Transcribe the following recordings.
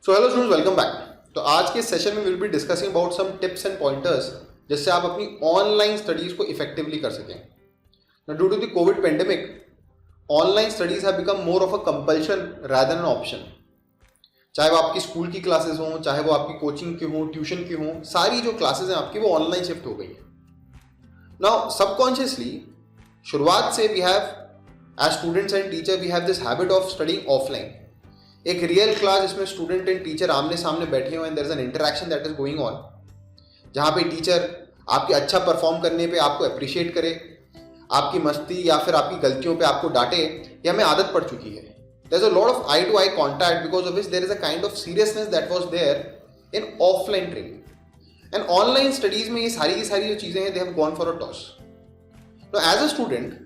सो hello students, welcome back. तो आज के सेशन में will be discussing about some tips and pointers जिससे आप अपनी ऑनलाइन स्टडीज को इफेक्टिवली कर सकें। Due to the covid pandemic, online studies have become more of a compulsion rather than an option. चाहे वो आपकी स्कूल की क्लासेस हों, चाहे वो आपकी कोचिंग की हों, ट्यूशन की हों, सारी जो क्लासेस हैं आपकी वो ऑनलाइन शिफ्ट हो गई है। नाउ सबकॉन्शियसली शुरुआत से we have as students and teacher we have this habit of studying offline. एक रियल क्लास जिसमें स्टूडेंट एंड टीचर आमने सामने बैठे हुए हैं, there is an interaction that is going on, जहाँ पे टीचर आपके अच्छा परफॉर्म करने पे आपको अप्रिशिएट करे, आपकी मस्ती या फिर आपकी गलतियों पे आपको डांटे, ये हमें आदत पड़ चुकी है। There is a lot of eye to eye contact because of which there is a kind of seriousness that was there in offline training. And online studies में ये सारी की सारी जो चीजें हैं, they have gone for a toss. Now as a student,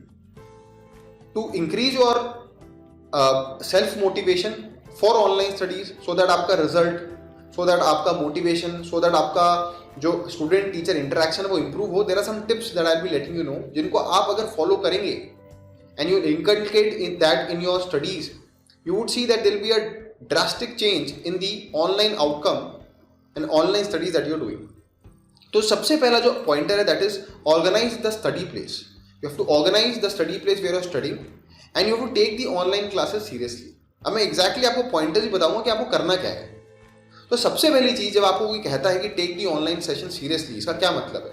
to increase your self motivation for online studies, so that आपका result, so that आपका मोटिवेशन, सो दैट आपका जो स्टूडेंट टीचर इंटरेक्शन है वो इंप्रूव हो, there are some tips that I will be letting you know, जिनको आप अगर फॉलो करेंगे and you inculcate in that in your studies, you would see that there will be a drastic change in the online outcome and online studies that you are doing. तो सबसे पहला जो pointer है that is organise the study place. You have to organise the study place where you are studying and you have to take the online classes seriously. अब मैं exactly आपको pointers ही बताऊंगा कि आपको करना क्या है। तो सबसे पहली चीज, जब आपको कोई कहता है कि take the online session seriously, इसका क्या मतलब है?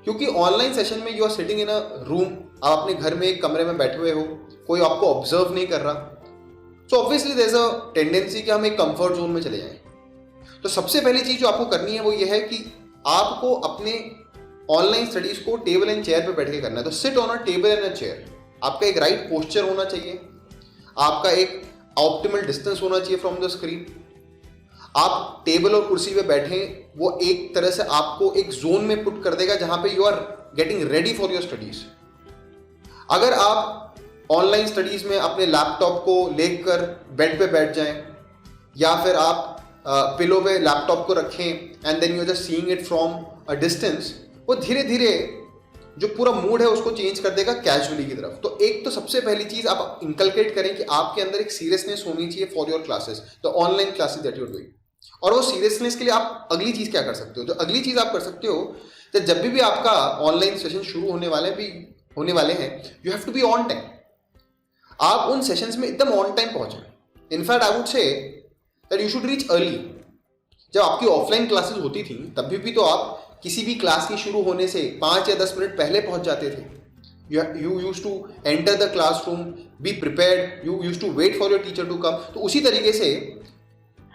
क्योंकि ऑनलाइन सेशन में you are sitting in a room, आप अपने घर में एक कमरे में बैठे हुए हो, कोई आपको ऑब्जर्व नहीं कर रहा, so obviously there is a tendency कि हम एक कंफर्ट जोन में चले जाएं। तो सबसे पहली चीज जो आपको करनी है वो ये है कि आपको अपने ऑनलाइन स्टडीज को टेबल एंड चेयर पे बैठ के करना है। तो sit on a table and a chair. आपका एक राइट पोस्चर होना चाहिए, आपका एक ऑप्टिमल डिस्टेंस होना चाहिए फ्रॉम द स्क्रीन। आप टेबल और कुर्सी पे बैठे, वो एक तरह से आपको एक जोन में पुट कर देगा जहां पे you are getting ready for your studies. अगर आप ऑनलाइन स्टडीज में अपने लैपटॉप को लेकर बेड पे बैठ जाएं, या फिर आप पिलो पे लैपटॉप को रखें and then you are just seeing it from a distance, वो धीरे धीरे जो पूरा मूड है उसको चेंज कर देगा कैजुअली की तरफ। तो एक तो सबसे पहली चीज आप इंकलकेट करें कि आपके अंदर एक सीरियसनेस होनी चाहिए for your classes, the online classes that you are doing. और वो सीरियसनेस के लिए आप अगली चीज क्या कर सकते हो? जो अगली चीज आप कर सकते हो, तो जब भी आपका ऑनलाइन सेशन शुरू होने वाले हैं, you have to be on time. आप उन सेशंस में एकदम ऑन टाइम पहुंचे। In fact I would say that you should reach early. जब आपकी ऑफलाइन क्लासेस होती थी तभी भी तो आप किसी भी क्लास की शुरू होने से 5 या 10 मिनट पहले पहुंच जाते थे। You use to enter the classroom, be prepared, you use to wait for your teacher to come. तो उसी तरीके से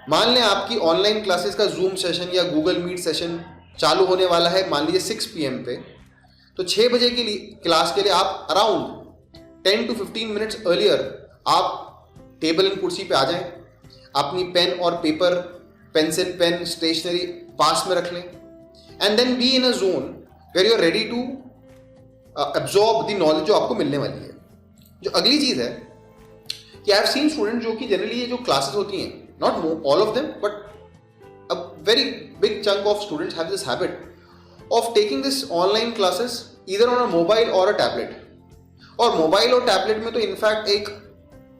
मान लें आपकी ऑनलाइन क्लासेस का जूम सेशन या गूगल मीट सेशन चालू होने वाला है, मान लीजिए 6 PM पे, तो 6 बजे के लिए क्लास के लिए आप अराउंड 10 to 15 मिनट्स अर्लियर आप टेबल एंड कुर्सी पे आ जाएं। अपनी पेन और पेपर, पेंसिल, पेन, स्टेशनरी पास में रख लें and then be in a zone where you are ready to absorb the knowledge जो आपको मिलने वाली है। जो अगली चीज है कि आई हैव सीन स्टूडेंट जो कि जनरली ये जो क्लासेस होती हैं, not all of them but a very big chunk of students have this habit of taking this online classes either on a mobile और अ टैबलेट। और मोबाइल और tablet में तो इनफैक्ट एक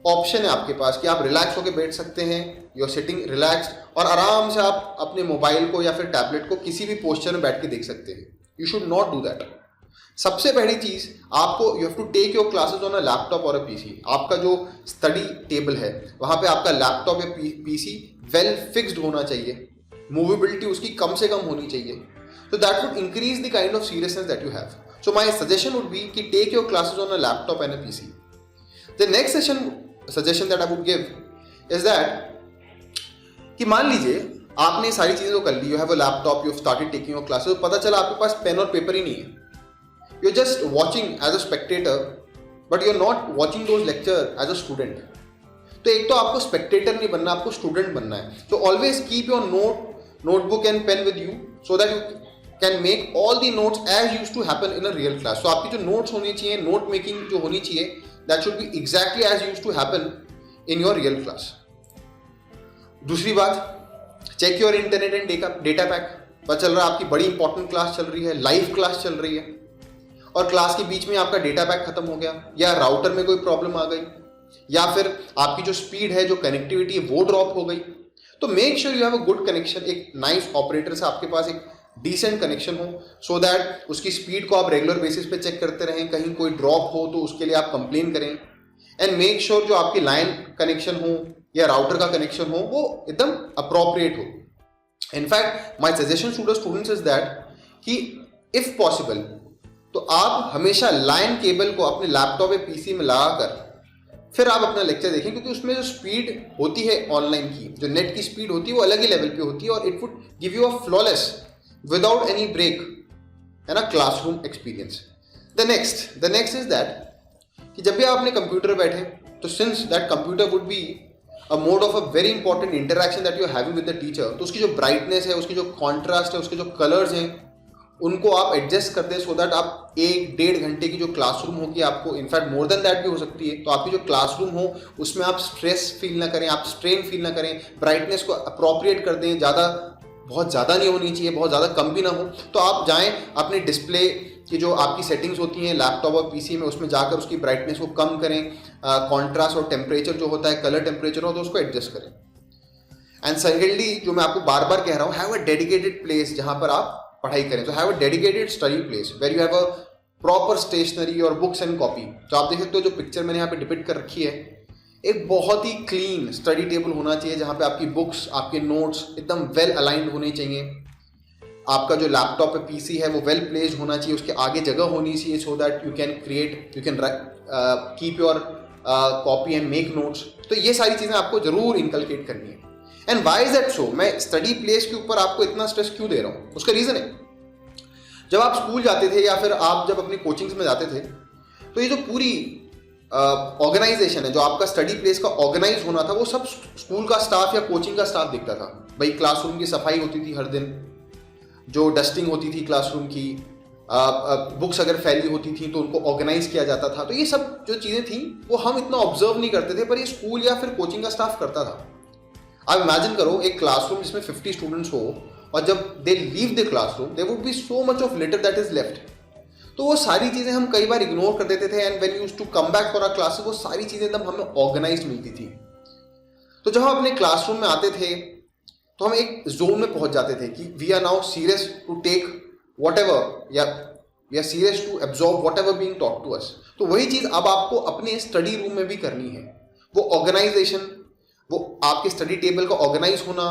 ऑप्शन है आपके पास कि आप रिलैक्स होकर बैठ सकते हैं, यू आर सिटिंग रिलैक्स, और आराम से आप अपने मोबाइल को या फिर टैबलेट को किसी भी पोस्चर में बैठ के देख सकते हैं। You should not do that. सबसे पहली चीज, आपको you have to take your classes on a laptop और अ पीसी। आपका जो स्टडी टेबल है वहां पे आपका लैपटॉप या पीसी वेल फिक्स्ड होना चाहिए, मूवेबिलिटी उसकी कम से कम होनी चाहिए, so that would increase the kind of seriousness that you have. So my suggestion would be कि take your classes on a laptop and a PC. The next suggestion that I would give is that कि मान लीजिए आपने सारी चीजें तो कर ली, you have a laptop, you have started taking your classes, पता चला आपके पास पेन और पेपर ही नहीं है, you're just watching as a spectator but you're not watching those lecture as a student. तो एक तो आपको spectator नहीं बनना, आपको student बनना है। So always keep your notebook and pen with you so that you can make all the notes as used to happen in a real class. So आपकी जो notes होनी चाहिए, note making जो होनी चाहिए, that should be exactly as used to happen in your real class. दूसरी बात, check your internet and data pack. पता चल रहा है आपकी बड़ी इंपॉर्टेंट क्लास चल रही है, लाइव क्लास चल रही है, और क्लास के बीच में आपका डेटा पैक खत्म हो गया, या राउटर में कोई प्रॉब्लम आ गई, या फिर आपकी जो स्पीड है, जो कनेक्टिविटी है वो ड्रॉप हो गई। तो make sure you have a good connection, एक नाइस ऑपरेटर से आपके पास एक डिसेंट कनेक्शन हो, सो दैट उसकी स्पीड को आप रेगुलर बेसिस पे चेक करते रहें, कहीं कोई ड्रॉप हो तो उसके लिए आप कंप्लेन करें। एंड मेक श्योर जो आपकी लाइन कनेक्शन हो या राउटर का कनेक्शन हो वो एकदम अप्रोप्रिएट हो। In fact my suggestion to the students is that कि इफ पॉसिबल तो आप हमेशा लाइन केबल को अपने लैपटॉप या पीसी में लगाकर फिर आप अपना लेक्चर देखें, क्योंकि उसमें जो स्पीड होती है ऑनलाइन की, जो नेट की स्पीड होती है वो अलग ही लेवल पे होती है और it would give you a flawless without any break है ना classroom experience. The next is that कि जब भी आप अपने कंप्यूटर बैठे तो since that computer would be a mode of a very important interaction that you are having with the teacher, तो उसकी जो ब्राइटनेस है, उसकी जो कॉन्ट्रास्ट है, उसके जो कलर्स हैं उनको आप एडजस्ट कर दें सो दैट आप 1-1.5 घंटे की जो क्लासरूम होगी आपको, इनफैक्ट मोर देन दैट भी हो सकती है, तो आपकी जो क्लासरूम हो उसमें आप स्ट्रेस फील ना करें, आप स्ट्रेन फील ना करें, ब्राइटनेस को अप्रोप्रिएट कर दें, बहुत ज़्यादा नहीं होनी चाहिए, बहुत ज़्यादा कम भी ना हो। तो आप जाएं अपने डिस्प्ले की जो आपकी सेटिंग्स होती हैं लैपटॉप और पीसी में, उसमें जाकर उसकी ब्राइटनेस को कम करें, कॉन्ट्रास्ट और टेम्परेचर जो होता है, कलर टेम्परेचर हो तो उसको एडजस्ट करें। एंड सेकेंडली जो मैं आपको बार बार कह रहा हूँ, हैव अ डेडिकेटेड प्लेस जहाँ पर आप पढ़ाई करें। तो have a dedicated study place where you have a proper stationery और बुक्स एंड कॉपी। तो आप देख सकते हो जो पिक्चर मैंने यहाँ पे डिपिक्ट कर रखी है, एक बहुत ही क्लीन स्टडी टेबल होना चाहिए जहाँ पे आपकी बुक्स, आपके नोट्स एकदम वेल अलाइंड होने चाहिए। आपका जो लैपटॉप है, पीसी है, वो वेल प्लेस्ड होना चाहिए, उसके आगे जगह होनी चाहिए so that you can keep your copy and make notes. तो ये सारी चीज़ें आपको जरूर इनकलकेट करनी है। And why is that so? मैं स्टडी प्लेस के ऊपर आपको इतना स्ट्रेस क्यों दे रहा हूँ? उसका रीज़न है, जब आप स्कूल जाते थे या फिर आप जब अपनी कोचिंग्स में जाते थे तो ये जो पूरी ऑर्गेनाइजेशन है, जो आपका स्टडी प्लेस का ऑर्गेनाइज होना था, वो सब स्कूल का स्टाफ या कोचिंग का स्टाफ देखता था। भाई क्लासरूम की सफाई होती थी हर दिन, जो डस्टिंग होती थी क्लासरूम की, बुक्स अगर फैली होती थी तो उनको ऑर्गेनाइज किया जाता था। तो ये सब जो चीज़ें थी वो हम इतना ऑब्जर्व नहीं करते थे, पर ये स्कूल या फिर कोचिंग का स्टाफ करता था। आप इमेजिन करो एक क्लासरूम जिसमें 50 स्टूडेंट्स हो और जब they leave the classroom there would be so much of litter that is left. तो वो सारी चीज़ें हम कई बार इग्नोर कर देते थे, and when used to come back for our classes वो सारी चीज़ें एकदम हमें ऑर्गेनाइज्ड मिलती थी। तो जब हम अपने क्लासरूम में आते थे तो हम एक जोन में पहुंच जाते थे कि we are now serious to take whatever, या we are serious to absorb whatever being taught to us. तो वही चीज़ अब आपको अपने स्टडी रूम में भी करनी है। वो ऑर्गेनाइजेशन, वो आपके स्टडी टेबल का ऑर्गेनाइज होना,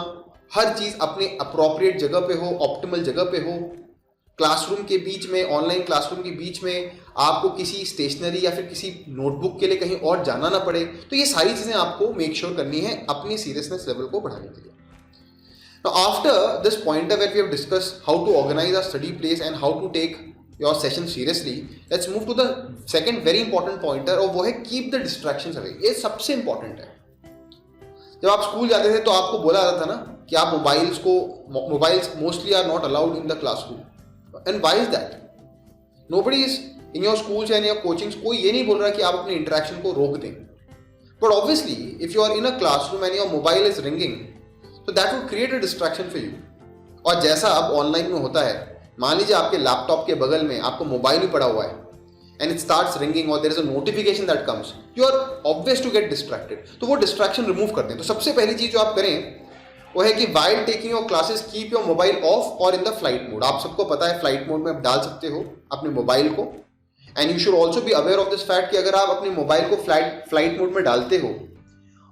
हर चीज़ अपने अप्रोप्रिएट जगह पे हो, ऑप्टिमल जगह पे हो। क्लासरूम के बीच में, ऑनलाइन क्लासरूम के बीच में आपको किसी स्टेशनरी या फिर किसी नोटबुक के लिए कहीं और जाना ना पड़े। तो ये सारी चीज़ें आपको मेक श्योर करनी है अपनी सीरियसनेस लेवल को बढ़ाने के लिए। Now after this pointer where we have discussed how to organize our study place and how to take your session seriously, let's move to the second very important pointer, और वो है keep the distractions away। ये सबसे important है। जब आप school जाते थे तो आपको बोला जाता था ना कि आप mobiles mostly are not allowed in the classroom. And why is that? Nobody is in your schools and your coachings, कोई ये नहीं बोल रहा कि आप अपने इंटरेक्शन को रोक दें, but obviously if you are in a classroom and your mobile is ringing तो that will create a distraction for you. और जैसा अब ऑनलाइन में होता है, मान लीजिए आपके लैपटॉप के बगल में आपको मोबाइल ही पड़ा हुआ है एंड इट स्टार्ट्स रिंगिंग और there is a notification that comes, you are obvious to get distracted. तो वो डिस्ट्रैक्शन रिमूव कर दें। तो सबसे पहली चीज जो आप करें वो है कि while taking your classes keep your mobile of और इन द फ्लाइट मोड। आप सबको पता है फ्लाइट मोड में आप डाल सकते हो अपने मोबाइल को, and you should also be aware of this fact कि अगर आप अपने मोबाइल को फ्लाइट मोड में डालते हो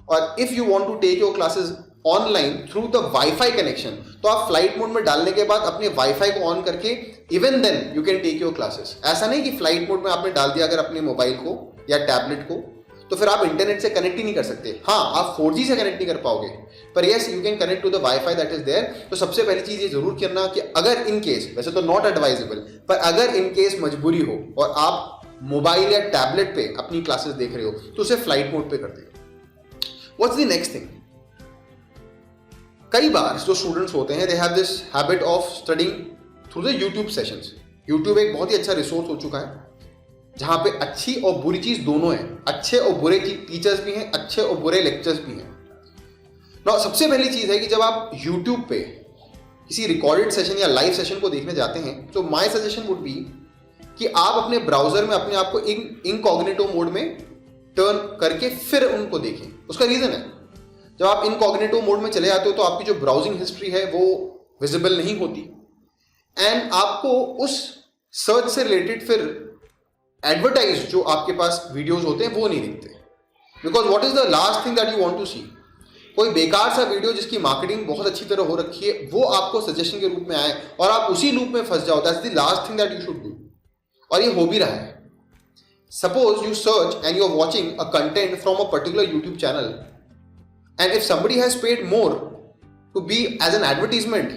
और if you want to take your classes online through the wifi connection, तो आप फ्लाइट मोड में डालने के बाद अपने वाईफाई को ऑन करके even then you can take your classes. ऐसा नहीं कि फ्लाइट मोड में आपने डाल दिया अगर अपने मोबाइल को या टैबलेट को तो फिर आप इंटरनेट से कनेक्ट ही नहीं कर सकते। हाँ, आप 4G से कनेक्ट नहीं कर पाओगे, पर yes you can connect to the wifi that is there. तो सबसे पहली चीज ये जरूर करना कि अगर इन केस, वैसे तो नॉट एडवाइजेबल, पर अगर इन केस मजबूरी हो और आप मोबाइल या टैबलेट पे अपनी क्लासेस देख रहे हो तो उसे फ्लाइट मोड पे कर दो। What's the next thing? कई बार जो स्टूडेंट्स होते हैं they have this habit of studying through the YouTube sessions. YouTube एक बहुत ही अच्छा रिसोर्स हो चुका है जहाँ पे अच्छी और बुरी चीज़ दोनों है। अच्छे और बुरे की टीचर्स भी हैं, अच्छे और बुरे लेक्चर्स भी हैं। ना सबसे पहली चीज़ है कि जब आप यूट्यूब पे किसी रिकॉर्डेड सेशन या लाइव सेशन को देखने जाते हैं तो माय सजेशन वुड बी कि आप अपने ब्राउजर में अपने आप को इनकॉग्निटो मोड में टर्न करके फिर उनको देखें। उसका रीज़न है जब आप इनकॉग्निटो मोड में चले जाते हो तो आपकी जो ब्राउजिंग हिस्ट्री है वो विजिबल नहीं होती एंड आपको उस सर्च से रिलेटेड फिर एडवर्टाइज जो आपके पास वीडियोस होते हैं वो नहीं दिखते, because what is the last thing that you want to see. कोई बेकार सा वीडियो जिसकी मार्केटिंग बहुत अच्छी तरह हो रखी है वो आपको सजेशन के रूप में आए और आप उसी लूप में फंस जाओ, that's the last thing that you should do. और ये हो भी रहा है। Suppose you search and you are watching a content from a particular YouTube channel and if somebody has paid more to be as an advertisement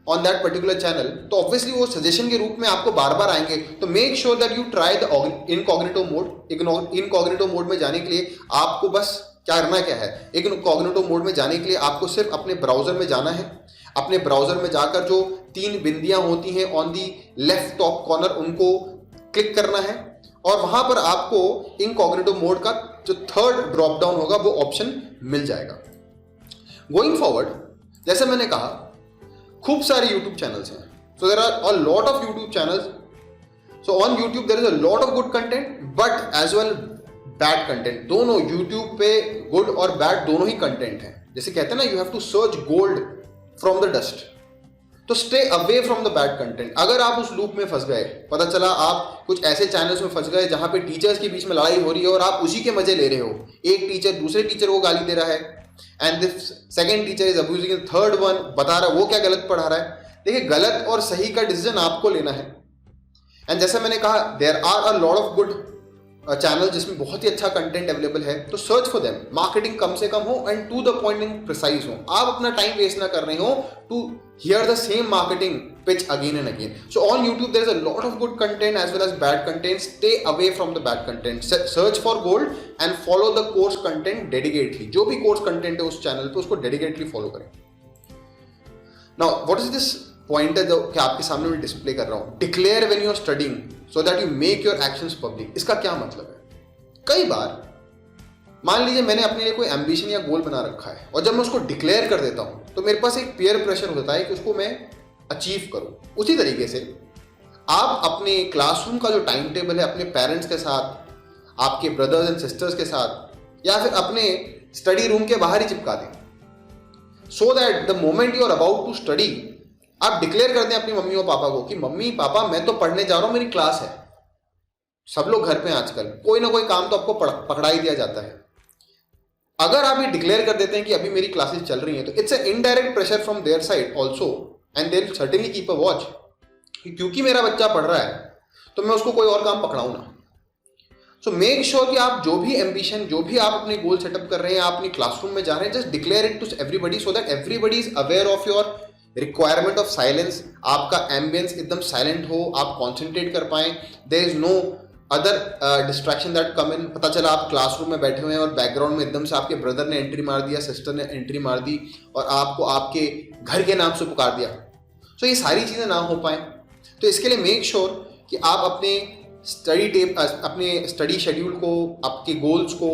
on that particular channel, तो obviously वो suggestion के रूप में आपको बार बार आएंगे। तो make sure that you try the incognito mode. Incognito mode में जाने के लिए आपको बस क्या करना क्या है, इनकॉग्निटो मोड में जाने के लिए आपको सिर्फ अपने ब्राउजर में जाना है। अपने ब्राउजर में जाकर जो 3 बिंदियां होती हैं on the left top corner उनको क्लिक करना है और वहां पर आपको इनकॉग्निटो मोड का जो 3rd ड्रॉप डाउन होगा वो ऑप्शन मिल जाएगा। गोइंग फॉरवर्ड, जैसे मैंने कहा, खूब सारे YouTube चैनल्स हैं, so there are a lot of YouTube channels. So on YouTube there is a lot of good content but as well bad content. दोनों YouTube पे गुड और बैड दोनों ही कंटेंट हैं। जैसे कहते हैं ना, you have to search gold from the dust. तो stay away from the bad content. अगर आप उस लूप में फंस गए, पता चला आप कुछ ऐसे चैनल्स में फंस गए जहां पे टीचर्स के बीच में लड़ाई हो रही है और आप उसी के मजे ले रहे हो, एक टीचर दूसरे टीचर को गाली दे रहा है and this second teacher is abusing the third one, बता रहा है वो क्या गलत पढ़ा रहा है। देखिए, गलत और सही का डिसीजन आपको लेना है। एंड जैसे मैंने कहा, there are a lot of good channel जिसमें बहुत ही अच्छा कंटेंट अवेलेबल है, तो सर्च फॉर देम। मार्केटिंग कम से कम हो and to the point and precise हो। आप अपना टाइम वेस्ट ना कर रहे हो to hear the same marketing pitch again and again. So on YouTube there is a lot of good content as well as bad content. Stay away from the bad content, search for gold and follow the course content dedicatedly. जो भी course content है उस channel पे उसको dedicatedly follow करें। Now what is this point जो कि आपके सामने मैं डिस्प्ले कर रहा हूं, declare when you are studying so that you make your actions public. इसका क्या मतलब है? कई बार मान लीजिए मैंने अपने लिए कोई एम्बिशन या गोल बना रखा है और जब मैं उसको डिक्लेयर कर देता हूं तो मेरे पास एक पीयर प्रेशर होता है कि उसको मैं अचीव करूं। उसी तरीके से आप अपने क्लासरूम का जो टाइम टेबल है अपने पेरेंट्स के साथ, आपके ब्रदर्स एंड सिस्टर्स के साथ या फिर अपने स्टडी रूम के बाहर ही चिपका दें, so that the moment you are about to study आप डिक्लेयर कर दें अपनी मम्मी और पापा को कि मम्मी पापा मैं तो पढ़ने जा रहा हूं, मेरी क्लास है। सब लोग घर पे हैं आजकल, कोई ना कोई काम तो आपको पकड़ा ही दिया जाता है। अगर आप ये डिक्लेयर कर देते हैं कि अभी मेरी क्लासेस चल रही हैं, तो it's a indirect pressure from their side also and they will certainly keep a watch, क्योंकि मेरा बच्चा पढ़ रहा है तो मैं उसको कोई और काम पकड़ाऊं ना। सो मेक श्योर कि आप जो भी एम्बिशन, जो भी आप अपने गोल सेटअप कर रहे हैं, आप अपनी क्लासरूम में जा रहे हैं, just declare it to everybody so that everybody is aware of your requirement of silence. आपका एम्बियंस एकदम साइलेंट हो, आप कॉन्सेंट्रेट कर पाएं, there is no other distraction that come in. पता चला आप क्लासरूम में बैठे हुए हैं और बैकग्राउंड में एकदम से आपके ब्रदर ने एंट्री मार दिया, सिस्टर ने एंट्री मार दी और आपको आपके घर के नाम से पुकार दिया। सो ये सारी चीज़ें ना हो पाएँ, तो इसके लिए मेक श्योर कि आप अपने अपने स्टडी शेड्यूल को, आपके गोल्स को,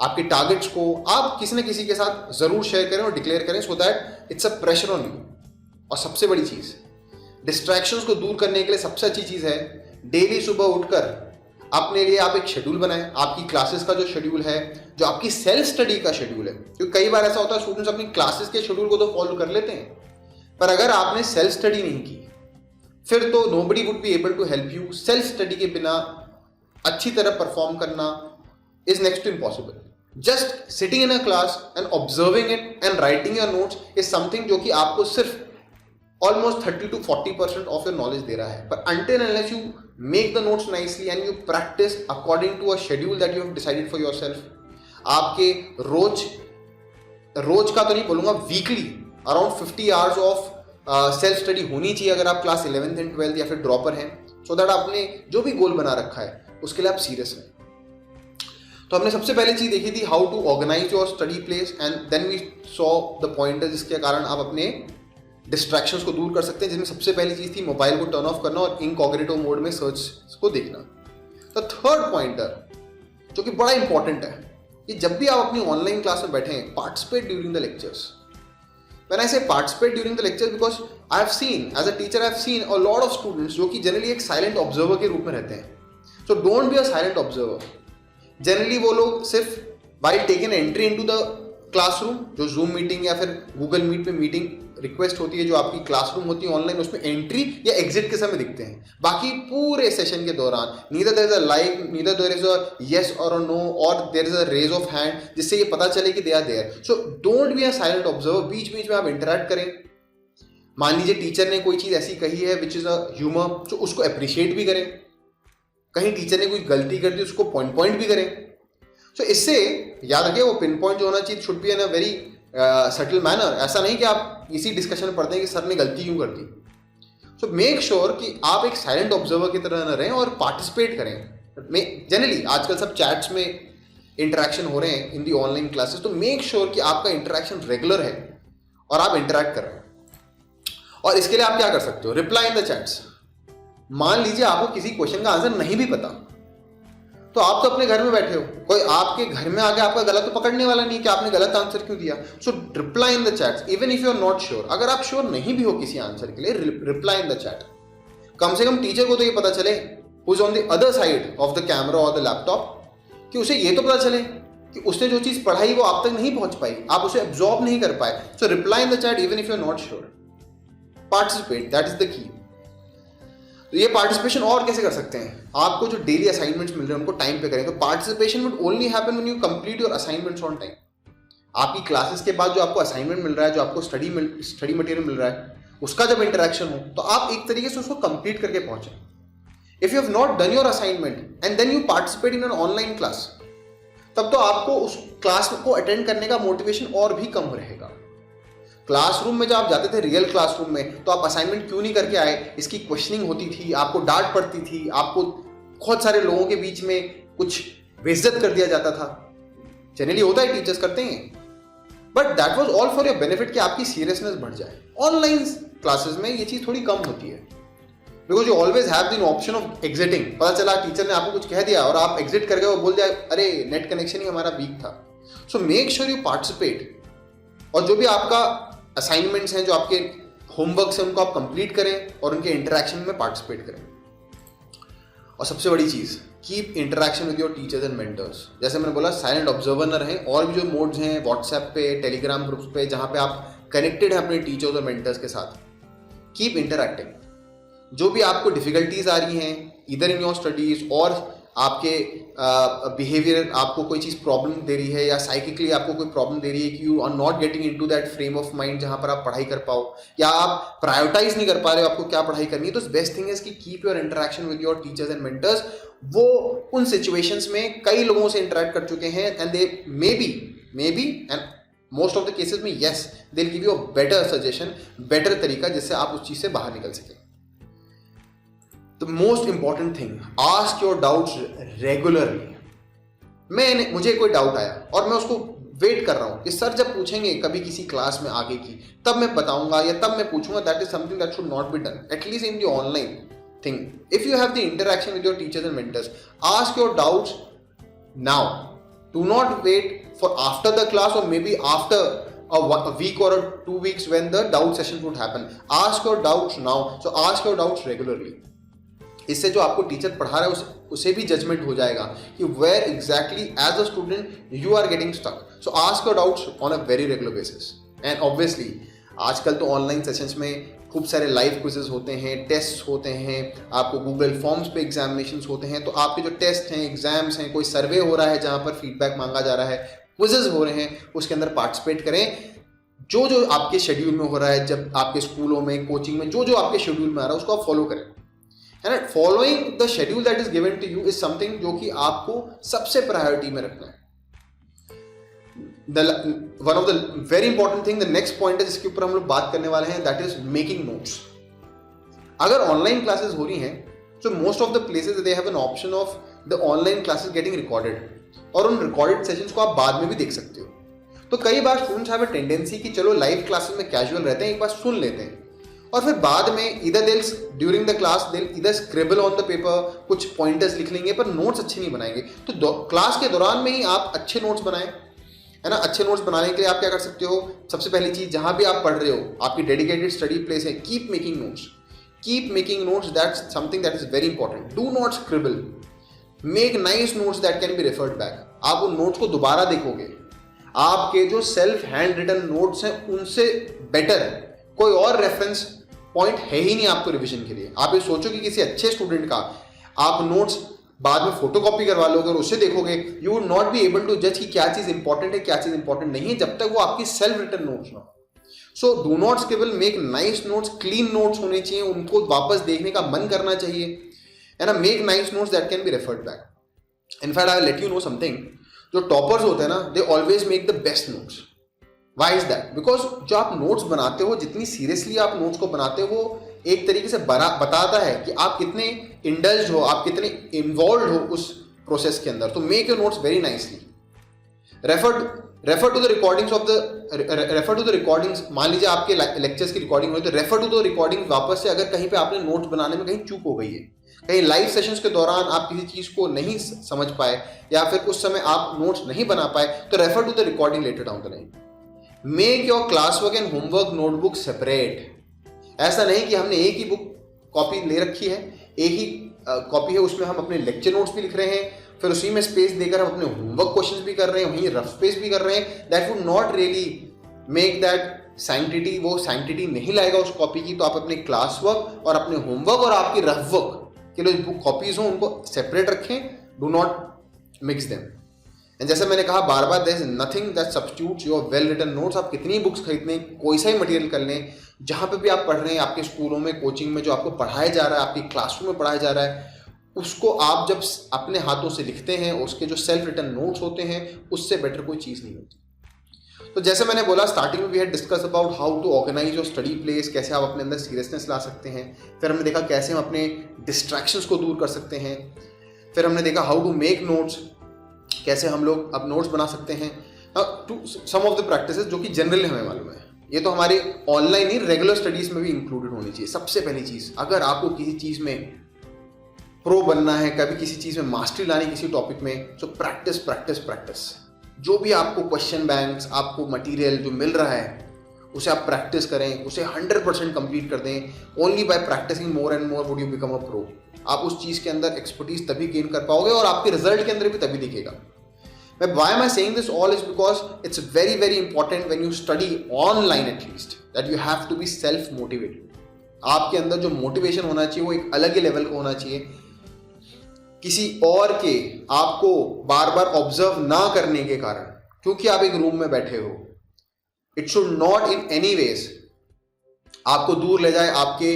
आपके टारगेट्स को आप किसी न किसी के साथ ज़रूर शेयर करें और डिक्लेयर करें so that it's a pressure on you. और सबसे बड़ी चीज़, डिस्ट्रैक्शंस को दूर करने के लिए सबसे अच्छी चीज़ है, डेली सुबह उठकर अपने लिए आप एक शेड्यूल बनाएं। आपकी क्लासेस का जो शेड्यूल है, जो आपकी सेल्फ स्टडी का शेड्यूल है, क्योंकि कई बार ऐसा होता है स्टूडेंट्स अपनी क्लासेस के शेड्यूल को तो फॉलो कर लेते हैं, पर अगर आपने सेल्फ स्टडी नहीं की फिर तो nobody would be able to help you. Self study के बिना अच्छी तरह परफॉर्म करना is next to impossible. Just sitting in a class and observing it and writing your notes is something जो कि आपको सिर्फ almost 30 to 40% of your knowledge दे रहा है। पर until unless you make the notes nicely and you practice according to a schedule that you have decided for yourself, आपके रोज का तो नहीं बोलूँगा, weekly around 50 hours of self study होनी चाहिए अगर आप क्लास 11th एंड 12th या फिर ड्रॉपर हैं, सो दैट आपने जो भी गोल बना रखा है उसके लिए आप सीरियस हैं। तो हमने सबसे पहले चीज़ देखी थी how to organise your study place and then we saw the pointer जिसके कारण आप अपने डिस्ट्रैक्शंस को दूर कर सकते हैं, जिसमें सबसे पहली चीज़ थी मोबाइल को टर्न ऑफ करना और इनकॉग्निटो मोड में सर्च को देखना। तो थर्ड पॉइंटर जो कि बड़ा इंपॉर्टेंट है, कि जब भी आप अपनी ऑनलाइन क्लास में बैठे हैं, participate during the lectures. When I say participate during the lectures because I have seen as a teacher, I have seen a lot of students जो कि जनरली एक साइलेंट ऑब्जर्वर के रूप में रहते हैं। सो don't be a silent observer. Generally वो लोग सिर्फ by taking entry into the classroom, जो जूम मीटिंग या फिर गूगल मीट पे मीटिंग रिक्वेस्ट होती है, जो आपकी क्लासरूम होती है ऑनलाइन, उसमें एंट्री या एग्जिट के समय दिखते हैं। बाकी पूरे सेशन के दौरान neither there is a like, neither there is a yes और अ नो, और there is a raise of hand, जिससे ये पता चले कि they are there. So don't be a silent observer. बीच बीच में आप इंटरेक्ट करें। मान लीजिए टीचर ने कोई चीज़ ऐसी कही है विच इज़ अ ह्यूमर, तो उसको अप्रिशिएट भी करें। कहीं टीचर ने कोई गलती कर दी, उसको पॉइंट भी करें। सो इससे याद रखिए, वो पिन पॉइंट जो होना चाहिए should be in a very subtle manner. ऐसा नहीं कि आप इसी डिस्कशन में पढ़ते हैं कि सर ने गलती क्यों कर दी। सो मेक श्योर कि आप एक साइलेंट ऑब्जर्वर की तरह न रहें और पार्टिसिपेट करें। जनरली आजकल सब चैट्स में इंटरेक्शन हो रहे हैं इन दी ऑनलाइन क्लासेस, तो मेक श्योर कि आपका इंटरेक्शन रेगुलर है और आप इंटरेक्ट कर रहे हैं। और इसके लिए आप क्या कर सकते हो? Reply in the chats. मान लीजिए आपको किसी क्वेश्चन का आंसर नहीं भी पता, तो आप तो अपने घर में बैठे हो, कोई आपके घर में आके आपका गलत तो पकड़ने वाला नहीं कि आपने गलत आंसर क्यों दिया। So reply in the chats even if you are not sure. अगर आप श्योर नहीं भी हो किसी आंसर के लिए, रिप्लाई इन द चैट। कम से कम टीचर को तो ये पता चले who is on the other side of the camera और द लैपटॉप, कि उसे ये तो पता चले कि उसने जो चीज पढ़ाई वो आप तक नहीं पहुंच पाई, आप उसे एब्जॉर्ब नहीं कर पाए। So reply in the chat even if you are not sure. Participate, that is the key. तो ये पार्टिसिपेशन और कैसे कर सकते हैं? आपको जो डेली असाइनमेंट्स मिल रहे हैं उनको टाइम पे करें। तो participation would only happen when you complete your assignments on time. आपकी क्लासेस के बाद जो आपको असाइनमेंट मिल रहा है, जो आपको स्टडी मटेरियल मिल रहा है, उसका जब इंटरेक्शन हो तो आप एक तरीके से उसको कंप्लीट करके पहुंचे। If you have not done your assignment and then you participate in an online class, तब तो आपको उस क्लास को अटेंड करने का मोटिवेशन और भी कम रहेगा। क्लासरूम में जब आप जाते थे रियल क्लासरूम में, तो आप असाइनमेंट क्यों नहीं करके आए, इसकी क्वेश्चनिंग होती थी, आपको डांट पड़ती थी, आपको बहुत सारे लोगों के बीच में कुछ बेइज्जत कर दिया जाता था। जनरली होता है, टीचर्स करते हैं, but that was all for your benefit कि आपकी सीरियसनेस बढ़ जाए। ऑनलाइन क्लासेस में ये चीज थोड़ी कम होती है, because you always have the option of exiting. पता चला टीचर ने आपको कुछ कह दिया और आप एग्जिट कर गए और बोल दिया अरे नेट कनेक्शन ही हमारा वीक था। So make sure you participate, और जो भी आपका असाइनमेंट्स हैं, जो आपके होमवर्क्स हैं, उनको आप कंप्लीट करें और उनके इंटरेक्शन में पार्टिसिपेट करें। और सबसे बड़ी चीज़, keep interaction with your teachers and mentors. जैसे मैंने बोला, साइलेंट ऑब्जर्वर न रहें। और भी जो मोड्स हैं व्हाट्सएप पे, टेलीग्राम ग्रुप्स पे, जहाँ पे आप कनेक्टेड हैं अपने टीचर्स और मेंटर्स के साथ, कीप इंटरैक्टिंग। जो भी आपको डिफिकल्टीज आ रही हैं इधर इन योर स्टडीज, और आपके बिहेवियर आपको कोई चीज़ प्रॉब्लम दे रही है, या साइकिकली आपको कोई प्रॉब्लम दे रही है कि you are not getting into that frame of mind जहाँ पर आप पढ़ाई कर पाओ, या आप प्रायोरिटाइज नहीं कर पा रहे हो आपको क्या पढ़ाई करनी है, तो बेस्ट थिंग इज कि keep your interaction with your teachers and mentors. वो उन सिचुएशंस में कई लोगों से इंटरेक्ट कर चुके हैं, and they may be and most of the cases में yes, they will give you a better suggestion, better तरीका जिससे आप उस चीज़ से बाहर निकल सकें। The most important thing, ask your doubts regularly। मुझे कोई डाउट आया और मैं उसको वेट कर रहा हूँ कि सर जब पूछेंगे कभी किसी क्लास में आगे की, तब मैं बताऊंगा या तब मैं पूछूंगा। That is something that should not be done, at least in the online thing. If you have the interaction with your teachers and mentors, ask your doubts now. Do not wait for after the class और maybe after a week or 2 weeks when the doubt session would happen. Ask your doubts now. So ask your doubts regularly. इससे जो आपको teacher पढ़ा रहा है उसे भी judgement हो जाएगा कि where exactly as a student you are getting stuck. So ask your doubts on a very regular basis. And obviously आजकल तो ऑनलाइन सेशंस में खूब सारे लाइव क्विजेज होते हैं, टेस्ट होते हैं, आपको गूगल फॉर्म्स पे एग्जामिनेशंस होते हैं। तो आपके जो टेस्ट हैं, एग्जाम्स हैं, कोई सर्वे हो रहा है जहाँ पर फीडबैक मांगा जा रहा है, क्विजेज हो रहे हैं, उसके अंदर पार्टिसिपेट करें। जो जो आपके शेड्यूल में हो रहा है, जब आपके स्कूलों में, कोचिंग में जो जो आपके शेड्यूल में आ रहा है, उसको आप फॉलो करें। And following the schedule that is given to you is something जो कि आपको सबसे प्रायोरिटी में रखना है। One of the very important thing, the next point है जिसके ऊपर हम लोग बात करने वाले हैं, दैट इज मेकिंग नोट्स। अगर ऑनलाइन क्लासेस हो रही हैं, so most of the places they have an option of the online classes getting recorded, और उन रिकॉर्डेड सेशंस को आप बाद में भी देख सकते हो। तो कई बार स्टूडेंट्स हैव अ टेंडेंसी कि चलो लाइव क्लासेस में कैजुअल रहते हैं, एक बार सुन लेते हैं, और फिर बाद में इधर ड्यूरिंग द क्लास इधर स्क्रिबल ऑन द पेपर, कुछ पॉइंटर्स लिख लेंगे पर नोट्स अच्छे नहीं बनाएंगे। तो क्लास के दौरान में ही आप अच्छे नोट्स बनाएं, है ना। अच्छे नोट्स बनाने के लिए आप क्या कर सकते हो? सबसे पहली चीज, जहां भी आप पढ़ रहे हो, आपकी डेडिकेटेड स्टडी प्लेस है, keep making notes. Keep making notes, that's something that is very important. Do not scribble, make nice notes that can be referred back. आप उन नोट्स को दोबारा देखोगे, आपके जो सेल्फ हैंड रिटन नोट्स हैं उनसे बेटर कोई और रेफरेंस पॉइंट है ही नहीं आपको रिवीजन के लिए। आप ये सोचो कि किसी अच्छे स्टूडेंट का आप नोट्स बाद में फोटोकॉपी करवा लोगे और उसे देखोगे, you would not be able to जज कि क्या चीज इंपॉर्टेंट है क्या चीज इंपॉर्टेंट नहीं है जब तक वो आपकी सेल्फ रिटन नोट्स ना। सो डू नॉट केवल make nice notes, clean notes होने चाहिए, उनको वापस देखने का मन करना चाहिए, है ना। Make nice notes that can be referred back. In fact I will let you know something, जो टॉपर्स होते हैं ना, they always make the best notes. Why is that? Because जो आप नोट्स बनाते हो, जितनी सीरियसली आप नोट्स को बनाते हो, वो एक तरीके से बताता है कि आप कितने इंडल्ज हो, आप कितने इन्वॉल्व हो उस प्रोसेस के अंदर। तो make your notes very nicely. Refer to the recordings of the recordings. मान लीजिए आपके लेक्चर्स की रिकॉर्डिंग हो तो रेफर टू द रिकॉर्डिंग वापस से, अगर कहीं पे आपने नोट्स बनाने में कहीं चूक हो गई है, कहीं लाइव सेशंस के दौरान आप किसी चीज को नहीं समझ पाए या फिर उस समय आप नोट्स नहीं बना पाए, तो refer to the recording later down the line. Make your class work and homework notebook separate. ऐसा नहीं कि हमने एक ही बुक कॉपी ले रखी है, एक ही कॉपी है, उसमें हम अपने लेक्चर नोट्स भी लिख रहे हैं, फिर उसी में स्पेस देकर हम अपने होमवर्क क्वेश्चंस भी कर रहे हैं, वहीं रफ स्पेस भी कर रहे हैं। That would not really make that sanctity, वो सैंक्टिटी नहीं लाएगा उस कॉपी की। तो आप अपने क्लास वर्क और अपने होमवर्क और आपकी रफ वर्क के लिए बुक कॉपीज हो उनको सेपरेट रखें, do not mix them. And जैसे मैंने कहा बार बार, there is nothing that substitutes your well written notes. आप कितनी बुक्स खरीद लें, कोई सा ही मटेरियल कर लें, जहाँ पे भी आप पढ़ रहे हैं, आपके स्कूलों में, कोचिंग में जो आपको पढ़ाया जा रहा है, आपकी क्लासरूम में पढ़ाया जा रहा है, उसको आप जब अपने हाथों से लिखते हैं, उसके जो सेल्फ रिटन नोट्स होते हैं, उससे बेटर कोई चीज़ नहीं होती। तो जैसे मैंने बोला स्टार्टिंग में, we had discuss about how to organise your study place, कैसे आप अपने अंदर सीरियसनेस ला सकते हैं। फिर हमने देखा कैसे हम अपने डिस्ट्रैक्शंस को दूर कर सकते हैं। फिर हमने देखा हाउ टू मेक नोट्स, कैसे हम लोग अब नोट्स बना सकते हैं। To some of the practices जो कि जनरली हमें मालूम है, ये तो हमारे ऑनलाइन ही रेगुलर स्टडीज में भी इंक्लूडेड होनी चाहिए। सबसे पहली चीज़, अगर आपको किसी चीज़ में प्रो बनना है, कभी किसी चीज़ में मास्टरी लानी किसी टॉपिक में, तो प्रैक्टिस प्रैक्टिस प्रैक्टिस। जो भी आपको क्वेश्चन बैंक्स, आपको मटेरियल जो मिल रहा है, उसे आप प्रैक्टिस करें, उसे 100% कंप्लीट कर दें। Only by practising more and more would you become a pro. आप उस चीज़ के अंदर एक्सपर्टीज तभी गेन कर पाओगे और आपके रिजल्ट के अंदर भी तभी दिखेगा। Why am I saying this all is because it's very very important when you study online at least that you have to be self motivated. आपके अंदर जो मोटिवेशन होना चाहिए वो एक अलग ही लेवल का होना चाहिए। किसी और के आपको बार बार ऑब्जर्व ना करने के कारण, क्योंकि आप एक रूम में बैठे हो, it should not in any ways आपको दूर ले जाए आपके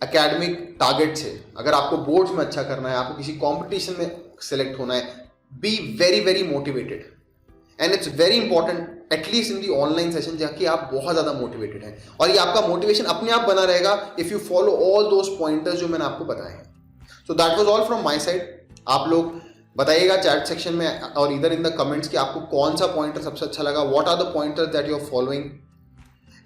एकेडमिक टारगेट से। अगर आपको बोर्ड्स में अच्छा करना है, आपको किसी कॉम्पिटिशन में सेलेक्ट होना है, be very very motivated and it's very important at least in the online session जहाँ आप बहुत ज़्यादा मोटिवेटेड हैं और ये आपका मोटिवेशन अपने आप बना रहेगा if you follow all those pointers जो मैंने आपको बताए हैं। So that was all from my side. आप लोग बताइएगा चैट सेक्शन में और इधर इन द कमेंट्स कि आपको कौन सा पॉइंटर सबसे अच्छा लगा, what are the pointers that you are following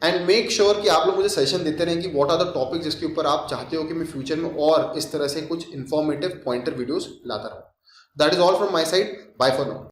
and make sure कि आप लोग मुझे सजेशन देते रहें कि what are the topics जिसके ऊपर आप चाहते हो कि मैं फ्यूचर में और इस तरह से कुछ इंफॉर्मेटिव पॉइंटर वीडियोस लाता रहूँ। That is all from my side. Bye for now.